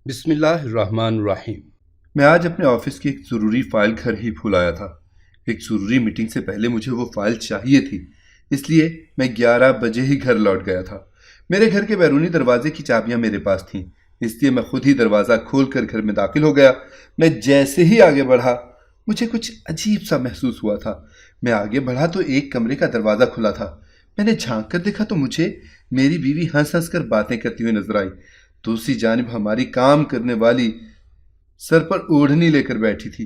بسم اللہ الرحمن الرحیم۔ میں آج اپنے آفس کی ایک ضروری فائل گھر ہی بھول آیا تھا۔ ایک ضروری میٹنگ سے پہلے مجھے وہ فائل چاہیے تھی، اس لیے میں 11 بجے ہی گھر لوٹ گیا تھا۔ میرے گھر کے بیرونی دروازے کی چابیاں میرے پاس تھیں، اس لیے میں خود ہی دروازہ کھول کر گھر میں داخل ہو گیا۔ میں جیسے ہی آگے بڑھا مجھے کچھ عجیب سا محسوس ہوا تھا۔ میں آگے بڑھا تو ایک کمرے کا دروازہ کھلا تھا۔ میں نے جھانک کر دیکھا تو مجھے میری بیوی ہنس ہنس کر باتیں کرتی ہوئی نظر آئی۔ دوسری جانب ہماری کام کرنے والی سر پر اوڑھنی لے کر بیٹھی تھی۔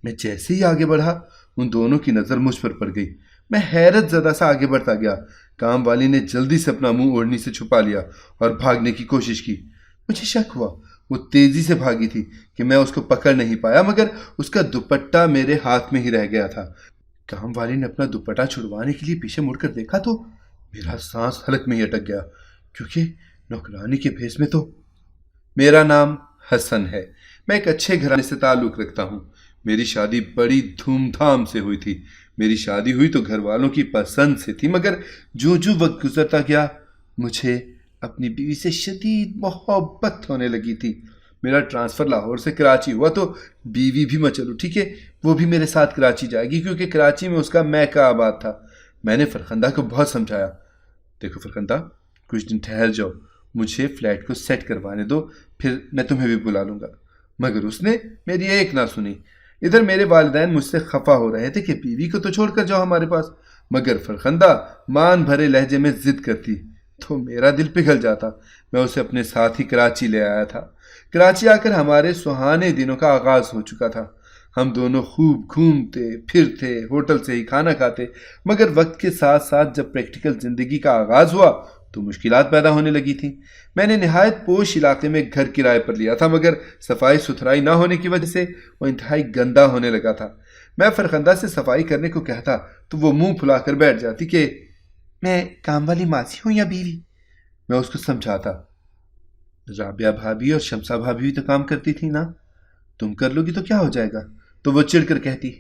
میں جیسے ہی آگے بڑھا ان دونوں کی نظر مجھ پر پڑ گئی۔ میں حیرت زدہ سا آگے بڑھتا گیا۔ کام والی نے جلدی سے اپنا منہ اوڑھنی سے چھپا لیا اور بھاگنے کی کوشش کی۔ مجھے شک ہوا وہ تیزی سے بھاگی تھی کہ میں اس کو پکڑ نہیں پایا، مگر اس کا دوپٹہ میرے ہاتھ میں ہی رہ گیا تھا۔ کام والی نے اپنا دوپٹہ چھڑوانے کے لیے پیچھے مڑ کر دیکھا تو میرا سانس حلق میں ہی اٹک گیا، کیونکہ نوکرانی کے بھیس میں تو میرا نام حسن ہے۔ میں ایک اچھے گھرانے سے تعلق رکھتا ہوں۔ میری شادی بڑی دھوم دھام سے ہوئی تھی۔ میری شادی ہوئی تو گھر والوں کی پسند سے تھی، مگر جو وقت گزرتا گیا مجھے اپنی بیوی سے شدید محبت ہونے لگی تھی۔ میرا ٹرانسفر لاہور سے کراچی ہوا تو بیوی بھی مچل اٹھی کہ وہ بھی میرے ساتھ کراچی جائے گی، کیونکہ کراچی میں اس کا میکہ آباد تھا۔ میں نے فرخندہ کو بہت سمجھایا، دیکھو فرخندہ، کچھ دن ٹھہر جاؤ، مجھے فلیٹ کو سیٹ کروانے دو، پھر میں تمہیں بھی بلا لوں گا۔ مگر اس نے میری ایک نہ سنی۔ ادھر میرے والدین مجھ سے خفا ہو رہے تھے کہ بیوی کو تو چھوڑ کر جاؤ ہمارے پاس، مگر فرخندہ مان بھرے لہجے میں ضد کرتی تو میرا دل پگھل جاتا۔ میں اسے اپنے ساتھ ہی کراچی لے آیا تھا۔ کراچی آ کر ہمارے سہانے دنوں کا آغاز ہو چکا تھا۔ ہم دونوں خوب گھومتے پھرتے، ہوٹل سے ہی کھانا کھاتے، مگر وقت کے ساتھ ساتھ جب پریکٹیکل زندگی کا آغاز ہوا تو مشکلات پیدا ہونے لگی تھیں۔ میں نے نہایت پوش علاقے میں گھر کرائے پر لیا تھا، مگر صفائی ستھرائی نہ ہونے کی وجہ سے وہ انتہائی گندا ہونے لگا تھا۔ میں فرخندہ سے صفائی کرنے کو کہتا تو وہ منہ پھلا کر بیٹھ جاتی کہ میں کام والی ماسی ہوں یا بیوی۔ میں اس کو سمجھاتا، رابعہ بھابھی اور شمسہ بھابھی بھی تو کام کرتی تھی نا، تم کر لو گی تو کیا ہو جائے گا؟ تو وہ چڑھ کر کہتی،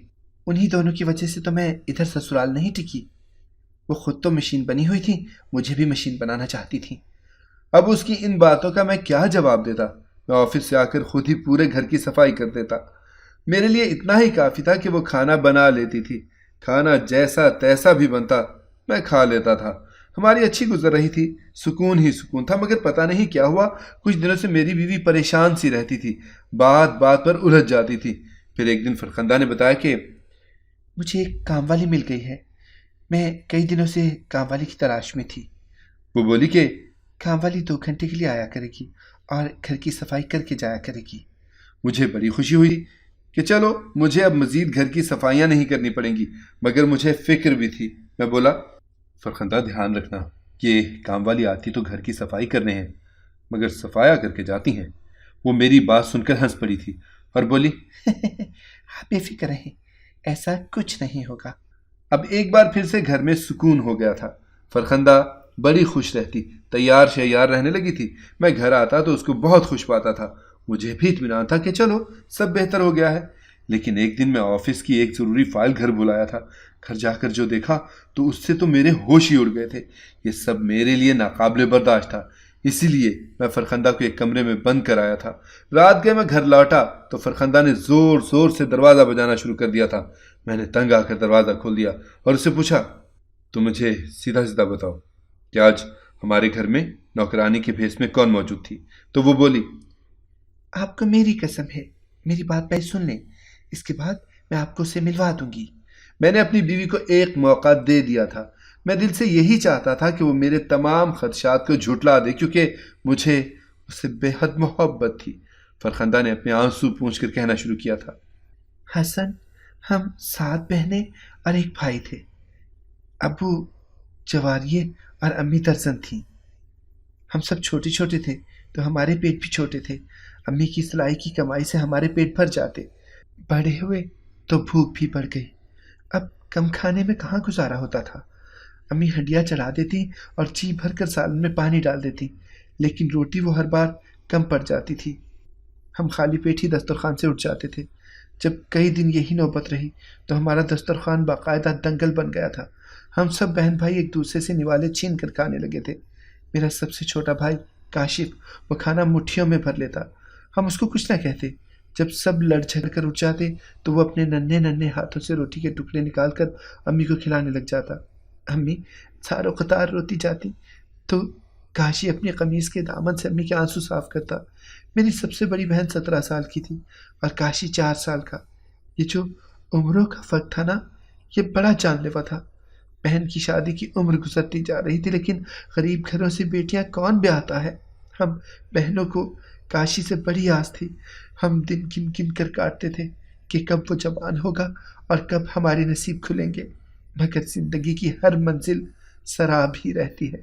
انہی دونوں کی وجہ سے تو میں ادھر سسرال نہیں ٹکی، وہ خود تو مشین بنی ہوئی تھی، مجھے بھی مشین بنانا چاہتی تھی۔ اب اس کی ان باتوں کا میں کیا جواب دیتا؟ میں آفس سے آ کر خود ہی پورے گھر کی صفائی کر دیتا۔ میرے لیے اتنا ہی کافی تھا کہ وہ کھانا بنا لیتی تھی۔ کھانا جیسا تیسا بھی بنتا میں کھا لیتا تھا۔ ہماری اچھی گزر رہی تھی، سکون ہی سکون تھا، مگر پتہ نہیں کیا ہوا، کچھ دنوں سے میری بیوی پریشان سی رہتی تھی، بات بات پر الجھ جاتی تھی۔ پھر ایک دن فرخندہ نے بتایا کہ مجھے ایک کام والی مل گئی ہے، میں کئی دنوں سے کام والی کی تلاش میں تھی۔ وہ بولی کہ کام والی 2 گھنٹے کے لیے آیا کرے گی اور گھر کی صفائی کر کے جایا کرے گی۔ مجھے بڑی خوشی ہوئی کہ چلو مجھے اب مزید گھر کی صفائیاں نہیں کرنی پڑیں گی، مگر مجھے فکر بھی تھی۔ میں بولا، فرخندہ دھیان رکھنا کہ کام والی آتی تو گھر کی صفائی کرنے ہیں، مگر صفایا کر کے جاتی ہیں۔ وہ میری بات سن کر ہنس پڑی تھی اور بولی، آپ بے فکر رہیں، ایسا کچھ نہیں ہوگا۔ اب ایک بار پھر سے گھر میں سکون ہو گیا تھا۔ فرخندہ بڑی خوش رہتی، تیار شیار رہنے لگی تھی۔ میں گھر آتا تو اس کو بہت خوش پاتا تھا۔ مجھے بھی اطمینان تھا کہ چلو سب بہتر ہو گیا ہے۔ لیکن ایک دن میں آفس کی ایک ضروری فائل گھر بلایا تھا۔ گھر جا کر جو دیکھا تو اس سے تو میرے ہوش ہی اڑ گئے تھے۔ یہ سب میرے لیے ناقابل برداشت تھا، اسی لیے میں فرخندہ کو ایک کمرے میں بند کر آیا تھا۔ رات گئے میں گھر لوٹا تو فرخندہ نے زور زور سے دروازہ بجانا شروع کر دیا تھا۔ میں نے تنگ آ کر دروازہ کھول دیا اور اس سے پوچھا، تو مجھے سیدھا سیدھا بتاؤ کہ آج ہمارے گھر میں نوکرانی کے بھیس میں کون موجود تھی؟ تو وہ بولی، آپ کو میری قسم ہے، میری بات پہلے سن لیں، اس کے بعد میں آپ کو اسے ملوا دوں گی۔ میں نے اپنی بیوی کو ایک موقع دے دیا تھا۔ میں دل سے یہی چاہتا تھا کہ وہ میرے تمام خدشات کو جھٹلا دے، کیونکہ مجھے اس سے بے حد محبت تھی۔ فرخندہ نے اپنے آنسو پونچھ کر کہنا شروع کیا تھا، حسن، ہم 7 بہنیں اور ایک بھائی تھے۔ ابو جواریے اور امی ترزن تھیں۔ ہم سب چھوٹے چھوٹے تھے تو ہمارے پیٹ بھی چھوٹے تھے۔ امی کی سلائی کی کمائی سے ہمارے پیٹ بھر جاتے، بڑے ہوئے تو بھوک بھی بڑھ گئی۔ اب کم کھانے میں کہاں گزارا ہوتا تھا۔ امی ہنڈیاں چلا دیتی اور جی بھر کر سالن میں پانی ڈال دیتی، لیکن روٹی وہ ہر بار کم پڑ جاتی تھی۔ ہم خالی پیٹ ہی دسترخوان سے اٹھ جاتے تھے۔ جب کئی دن یہی نوبت رہی تو ہمارا دسترخوان باقاعدہ دنگل بن گیا تھا۔ ہم سب بہن بھائی ایک دوسرے سے نوالے چھین کر کھانے لگے تھے۔ میرا سب سے چھوٹا بھائی کاشف، وہ کھانا مٹھیوں میں بھر لیتا۔ ہم اس کو کچھ نہ کہتے۔ جب سب لڑ جھگڑ کر اٹھ جاتے تو وہ اپنے ننھے ننھے ہاتھوں سے روٹی کے ٹکڑے نکال کر امی کو کھلانے لگ جاتا۔ امی ساروں قطار روتی جاتی تو کاشی اپنی قمیض کے دامن سے امی کے آنسو صاف کرتا۔ میری سب سے بڑی بہن 17 سال کی تھی اور کاشی 4 سال کا۔ یہ جو عمروں کا فرق تھا نا، یہ بڑا جان لیوا تھا۔ بہن کی شادی کی عمر گزرتی جا رہی تھی، لیکن غریب گھروں سے بیٹیاں کون بیاہتا ہے؟ ہم بہنوں کو کاشی سے بڑی آس تھی۔ ہم دن گن گن کر کاٹتے تھے کہ کب وہ جوان ہوگا اور کب ہمارے نصیب کھلیں گے، مگر زندگی کی ہر منزل سراب ہی رہتی ہے۔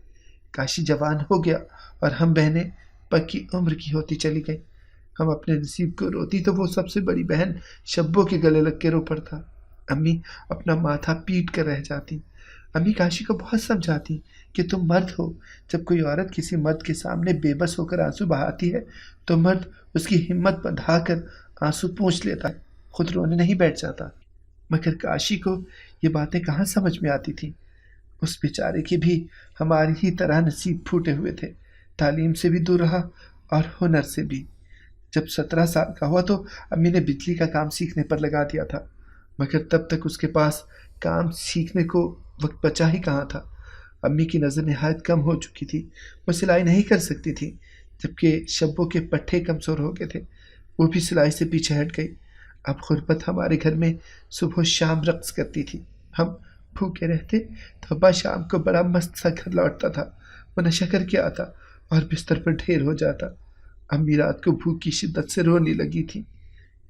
کاشی جوان ہو گیا اور ہم بہنیں پکی عمر کی ہوتی چلی گئیں۔ ہم اپنے نصیب کو روتی تو وہ سب سے بڑی بہن شبو کے گلے لگ کے رو پڑتا۔ امی اپنا ماتھا پیٹ کر رہ جاتی۔ امی کاشی کو بہت سمجھاتی کہ تم مرد ہو، جب کوئی عورت کسی مرد کے سامنے بے بس ہو کر آنسو بہاتی ہے تو مرد اس کی ہمت بندھا کر آنسو پونچھ لیتا ہے، خود رونے نہیں بیٹھ جاتا۔ مگر کاشی کو یہ باتیں کہاں سمجھ میں آتی تھی۔ اس بیچارے کے بھی ہماری ہی طرح نصیب پھوٹے ہوئے تھے، تعلیم سے بھی دور رہا اور ہنر سے بھی۔ جب 17 سال کا ہوا تو امی نے بجلی کا کام سیکھنے پر لگا دیا تھا، مگر تب تک اس کے پاس کام سیکھنے کو وقت بچا ہی کہاں تھا۔ امی کی نظر نہایت کم ہو چکی تھی، وہ سلائی نہیں کر سکتی تھی، جبکہ شبوں کے پٹھے کمزور ہو گئے تھے، وہ بھی سلائی سے پیچھے ہٹ گئی۔ اب غربت ہمارے گھر میں صبح و شام رقص کرتی تھی۔ ہم بھوکے رہتے تو ابا شام کو بڑا مست سا گھر لوٹتا تھا، وہ نشہ کر کے آتا اور بستر پر ڈھیر ہو جاتا۔ امی رات کو بھوک کی شدت سے رونے لگی تھی۔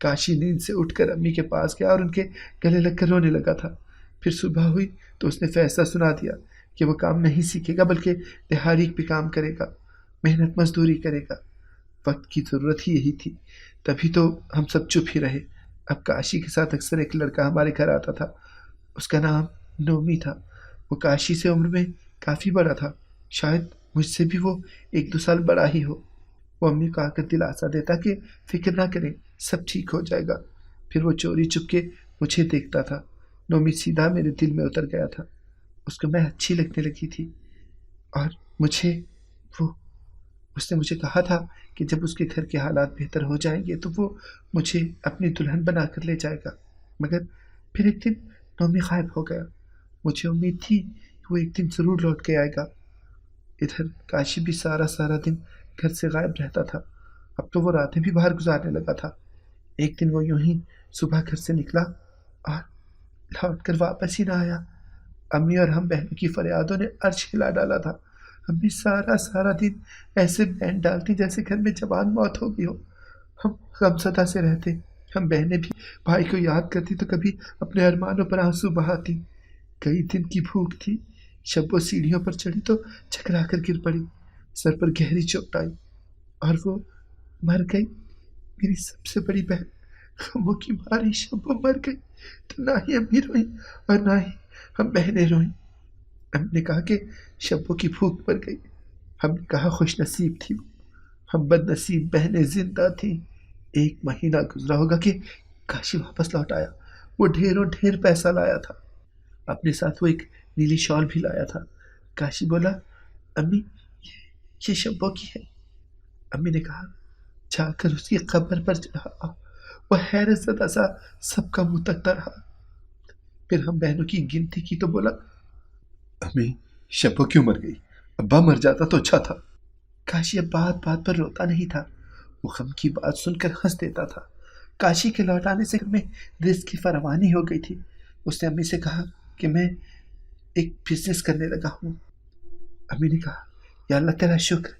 کاشی نیند سے اٹھ کر امی کے پاس گیا اور ان کے گلے لگ کر رونے لگا تھا۔ پھر صبح ہوئی تو اس نے فیصلہ سنا دیا کہ وہ کام نہیں سیکھے گا بلکہ دہاڑی پہ کام کرے گا، محنت مزدوری کرے گا۔ وقت کی ضرورت ہی یہی تھی، تبھی تو ہم سب چپ ہی رہے۔ اب کاشی کے ساتھ اکثر ایک لڑکا ہمارے گھر آتا تھا، اس کا نام نومی تھا۔ وہ کاشی سے عمر میں کافی بڑا تھا، شاید مجھ سے بھی وہ 1-2 سال بڑا ہی ہو۔ وہ امی کو آ کر دلاسا دیتا کہ فکر نہ کریں، سب ٹھیک ہو جائے گا۔ پھر وہ چوری چپ کے مجھے دیکھتا تھا۔ نومی سیدھا میرے دل میں اتر گیا تھا، اس کو میں اچھی لگنے لگی تھی اور اس نے مجھے کہا تھا کہ جب اس کے گھر کے حالات بہتر ہو جائیں گے تو وہ مجھے اپنی دلہن بنا کر لے جائے گا۔ مگر پھر ایک دن نومی غائب ہو گیا۔ مجھے امید تھی کہ وہ ایک دن ضرور لوٹ کے آئے گا۔ ادھر کاشی بھی سارا دن گھر سے غائب رہتا تھا، اب تو وہ راتیں بھی باہر گزارنے لگا تھا۔ ایک دن وہ یوں ہی صبح گھر سے نکلا اور لوٹ کر واپس ہی نہ آیا۔ امی اور ہم بہنوں کی فریادوں نے عرش ہلا ڈالا تھا۔ امی سارا دن ایسے بین ڈالتی جیسے گھر میں جوان موت ہو گئی ہو۔ ہم غمزدہ سے رہتے۔ ہم بہنیں بھی بھائی کو یاد کرتی تو کبھی اپنے ارمانوں پر آنسو بہاتی۔ کئی دن کی بھوک تھی، شب سیڑھیوں پر چڑھی تو چکرا کر گر پڑی، سر پر گہری چوٹ آئی اور وہ مر گئی۔ میری سب سے بڑی بہن غموں کی ماری شب مر گئی تو نہ ہی امی روئیں اور نہ ہی ہم بہنیں روئیں۔ ہم نے کہا کہ شبو کی بھوک مر گئی، ہم نے کہا خوش نصیب تھی وہ، ہم بد نصیب بہنیں زندہ تھیں۔ 1 مہینہ گزرا ہوگا کہ کاشی واپس لوٹ آیا۔ وہ ڈھیر پیسہ لایا تھا، اپنے ساتھ وہ ایک نیلی شال بھی لایا تھا۔ کاشی بولا، امی یہ شبو کی ہے۔ امی نے کہا، جا کر اس کی قبر پر چڑھا۔ وہ حیرت زدہ سا سب کا منہ تکتا رہا۔ پھر ہم بہنوں کی گنتی کی تو بولا، امی شبو کیوں مر گئی؟ ابا مر جاتا تو اچھا تھا۔ کاشی اب بات پر روتا نہیں تھا، وہ غم کی بات سن کر ہنس دیتا تھا۔ کاشی کے لوٹ آنے سے گھر میں رزق کی فراوانی ہو گئی تھی۔ اس نے امی سے کہا کہ میں ایک بزنس کرنے لگا ہوں۔ امی نے کہا، یا اللہ تیرا شکر۔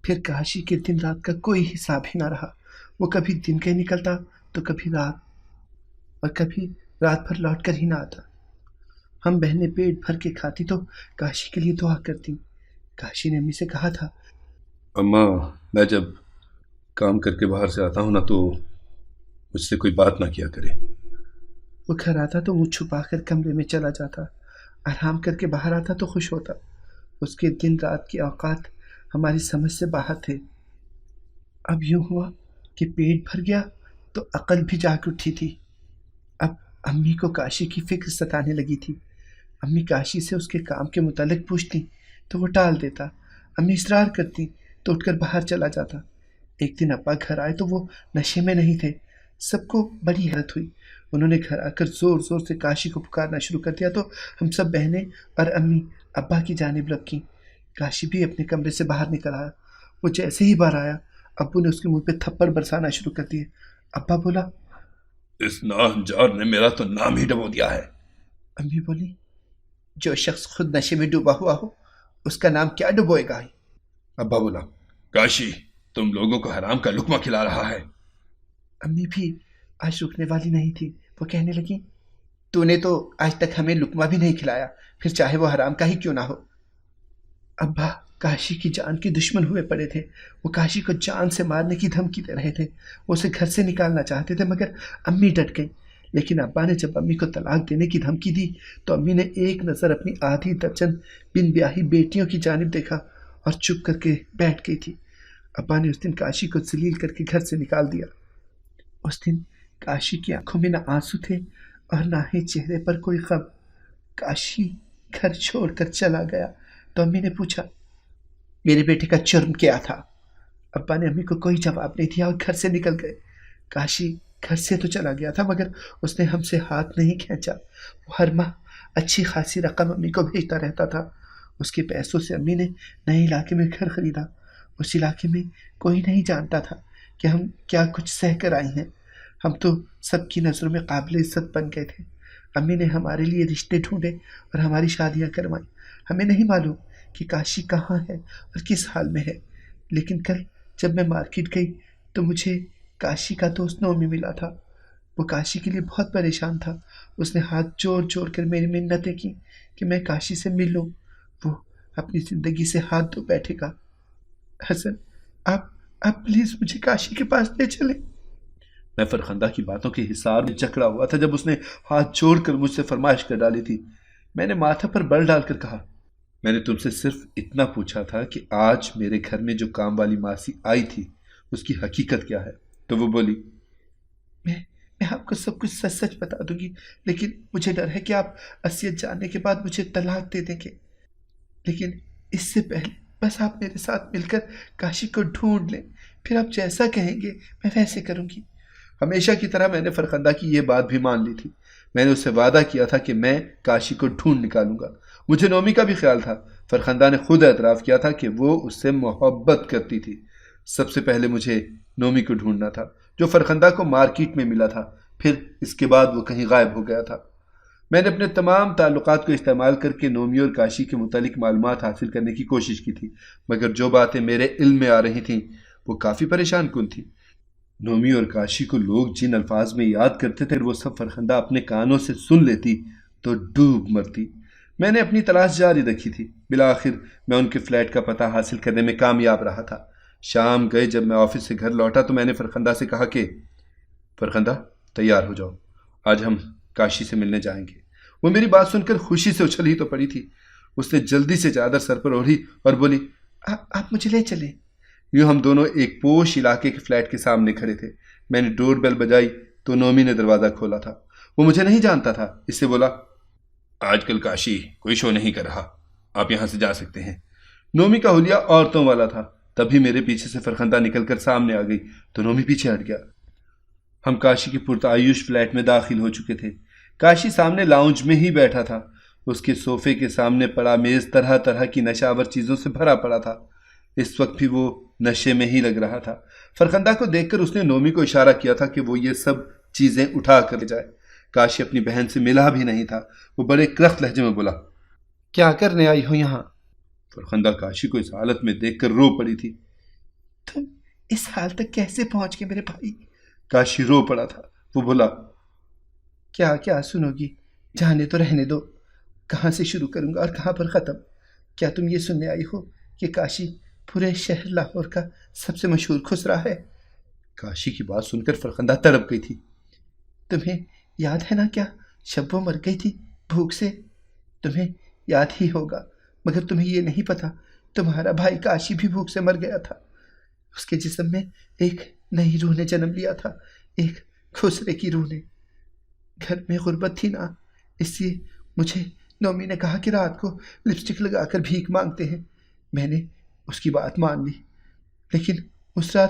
پھر کاشی کے دن رات کا کوئی حساب ہی نہ رہا، وہ کبھی دن کے نکلتا تو کبھی رات، اور کبھی رات بھر لوٹ کر ہی نہ آتا۔ ہم بہنیں پیٹ بھر کے کھاتی تو کاشی کے لیے دعا کرتی۔ کاشی نے امی سے کہا تھا، اماں میں جب کام کر کے باہر سے آتا ہوں نا تو مجھ سے کوئی بات نہ کیا کرے۔ وہ گھر آتا تو منہ چھپا کر کمرے میں چلا جاتا، آرام کر کے باہر آتا تو خوش ہوتا۔ اس کے دن رات کے اوقات ہماری سمجھ سے باہر تھے۔ اب یوں ہوا کہ پیٹ بھر گیا تو عقل بھی جاگ اٹھی تھی۔ اب امی کو کاشی کی فکر ستانے لگی تھی۔ امی کاشی سے اس کے کام کے متعلق پوچھتی تو وہ ٹال دیتا، امی اصرار کرتی تو اٹھ کر باہر چلا جاتا۔ ایک دن ابا گھر آئے تو وہ نشے میں نہیں تھے۔ سب کو بڑی حیرت ہوئی۔ انہوں نے گھر آ کر زور زور سے کاشی کو پکارنا شروع کر دیا تو ہم سب بہنیں اور امی ابا کی جانب لپکیں۔ کاشی بھی اپنے کمرے سے باہر نکل آیا۔ وہ جیسے ہی باہر آیا ابو نے اس کے منہ پہ تھپڑ برسانا شروع کر دیے۔ ابا بولا، اس ناہنجار نے میرا تو نام ہی ڈبو دیا ہے۔ امی بولی، جو شخص خود نشے میں ڈوبا ہوا ہو اس کا نام کیا ڈبوئے گا؟ ابا بولا، کاشی تم لوگوں کو حرام کا لقمہ کھلا رہا ہے۔ امی بھی آج رکنے والی نہیں تھی۔ وہ کہنے لگی، تو نے تو آج تک ہمیں لقمہ بھی نہیں کھلایا، پھر چاہے وہ حرام کا ہی کیوں نہ ہو۔ ابا کاشی کی جان کے دشمن ہوئے پڑے تھے۔ وہ کاشی کو جان سے مارنے کی دھمکی دے رہے تھے۔ وہ اسے گھر سے نکالنا چاہتے تھے مگر امی ڈٹ گئی۔ لیکن ابا نے جب امی کو طلاق دینے کی دھمکی دی تو امی نے ایک نظر اپنی آدھی درجن بن بیاہی بیٹیوں کی جانب دیکھا اور چپ کر کے بیٹھ گئی تھی۔ ابا نے اس دن کاشی کو ذلیل کر کے گھر سے نکال دیا۔ اس دن کاشی کی آنکھوں میں نہ آنسو تھے اور نہ ہی چہرے پر کوئی غم۔ کاشی گھر چھوڑ کر چلا گیا تو امی نے پوچھا، میرے بیٹے کا جرم کیا تھا؟ ابا نے امی کو کوئی جواب نہیں دیا اور گھر سے نکل گئے۔ کاشی گھر سے تو چلا گیا تھا مگر اس نے ہم سے ہاتھ نہیں کھینچا۔ وہ ہر ماہ اچھی خاصی رقم امی کو بھیجتا رہتا تھا۔ اس کے پیسوں سے امی نے نئے علاقے میں گھر خریدا۔ اس علاقے میں کوئی نہیں جانتا تھا کہ ہم کیا کچھ سہ کر آئی ہیں۔ ہم تو سب کی نظروں میں قابل عزت بن گئے تھے۔ امی نے ہمارے لیے رشتے ڈھونڈے اور ہماری شادیاں کروائیں۔ ہمیں نہیں معلوم کہ کاشی کہاں ہے اور کس حال میں ہے، لیکن کل جب میں مارکیٹ گئی تو مجھے کاشی کا دوست نومی ملا تھا۔ وہ کاشی کے لیے بہت پریشان تھا۔ اس نے ہاتھ جوڑ جوڑ کر میری منتیں کی کہ میں کاشی سے مل لوں۔ وہ اپنی زندگی سے ہاتھ دھو بیٹھے گا۔ حسن، آپ پلیز مجھے کاشی کے پاس لے چلیں۔ میں فرخندہ کی باتوں کے حصار میں جکڑا ہوا تھا جب اس نے ہاتھ جوڑ کر مجھ سے فرمائش کر ڈالی تھی۔ میں نے ماتھا پر بل ڈال کر کہا، میں نے تم سے صرف اتنا پوچھا تھا کہ آج میرے گھر میں جو کام والی ماسی آئی تھی اس کی حقیقت کیا ہے؟ تو وہ بولی، میں آپ کو سب کچھ سچ سچ بتا دوں گی، لیکن مجھے ڈر ہے کہ آپ اصلیت جاننے کے بعد مجھے طلاق دے دیں گے۔ لیکن اس سے پہلے بس آپ میرے ساتھ مل کر کاشی کو ڈھونڈ لیں، پھر آپ جیسا کہیں گے میں ویسے کروں گی۔ ہمیشہ کی طرح میں نے فرخندہ کی یہ بات بھی مان لی تھی۔ میں نے اس سے وعدہ کیا تھا کہ میں کاشی کو ڈھونڈ نکالوں گا۔ مجھے نومی کا بھی خیال تھا۔ فرخندہ نے خود اعتراف کیا تھا کہ وہ اس سے محبت کرتی تھی۔ سب سے پہلے مجھے نومی کو ڈھونڈنا تھا جو فرخندہ کو مارکیٹ میں ملا تھا، پھر اس کے بعد وہ کہیں غائب ہو گیا تھا۔ میں نے اپنے تمام تعلقات کو استعمال کر کے نومی اور کاشی کے متعلق معلومات حاصل کرنے کی کوشش کی تھی، مگر جو باتیں میرے علم میں آ رہی تھیں وہ کافی پریشان کن تھیں۔ نومی اور کاشی کو لوگ جن الفاظ میں یاد کرتے تھے وہ سب فرخندہ اپنے کانوں سے سن لیتی تو ڈوب مرتی۔ میں نے اپنی تلاش جاری رکھی تھی۔ بالآخر میں ان کے فلیٹ کا پتہ حاصل کرنے میں کامیاب رہا تھا۔ شام گئے جب میں آفس سے گھر لوٹا تو میں نے فرخندہ سے کہا کہ فرخندہ تیار ہو جاؤ، آج ہم کاشی سے ملنے جائیں گے۔ وہ میری بات سن کر خوشی سے اچھل ہی تو پڑی تھی۔ اس نے جلدی سے چادر سر پر اوڑھی اور بولی، آپ مجھے لے چلیں۔ یوں ہم دونوں ایک پوش علاقے کے فلیٹ کے سامنے کھڑے تھے۔ میں نے ڈور بیل بجائی تو نومی نے دروازہ کھولا تھا۔ وہ مجھے نہیں جانتا تھا، اس سے بولا، آج کل کاشی کوئی شو نہیں کر رہا، آپ یہاں سے جا سکتے ہیں۔ نومی کا حلیہ عورتوں والا تھا۔ تبھی میرے پیچھے سے فرخندہ نکل کر سامنے آ گئی تو نومی پیچھے ہٹ گیا۔ ہم کاشی کے پرتعیش فلیٹ میں داخل ہو چکے تھے۔ کاشی سامنے لاؤنج میں ہی بیٹھا تھا۔ اس کے صوفے کے سامنے پڑا میز طرح طرح کی نشاور چیزوں سے بھرا پڑا تھا۔ اس وقت بھی وہ نشے میں ہی لگ رہا تھا۔ فرخندہ کو دیکھ کر اس نے نومی کو اشارہ کیا تھا کہ وہ یہ سب چیزیں اٹھا کر لے جائے۔ کاشی اپنی بہن سے ملا بھی نہیں تھا۔ وہ بڑے کرخت لہجے میں بولا، کیا کرنے آئی ہو یہاں؟ فرخندہ کاشی کو اس حالت میں دیکھ کر رو پڑی تھی۔ تم اس حال تک کیسے پہنچ گئے میرے بھائی؟ کاشی رو پڑا تھا۔ وہ بولا، کیا سنو گی؟ جانے تو رہنے دو، کہاں سے شروع کروں گا اور کہاں پر ختم؟ کیا تم یہ سننے آئی ہو کہ کاشی پورے شہر لاہور کا سب سے مشہور خسرا ہے؟ کاشی کی بات سن کر فرخندہ تڑپ گئی تھی۔ تمہیں یاد ہے نا کیا شب وہ مر گئی تھی بھوک سے؟ تمہیں یاد ہی ہوگا، مگر تمہیں یہ نہیں پتا تمہارا بھائی کاشی بھی بھوک سے مر گیا تھا۔ اس کے جسم میں ایک نئی روح نے جنم لیا تھا، ایک خسرے کی روح نے۔ گھر میں غربت تھی نا، اس لیے مجھے نومی نے کہا کہ رات کو لپسٹک لگا کر بھیک مانگتے ہیں۔ میں نے اس کی بات مان لی، لیکن اس رات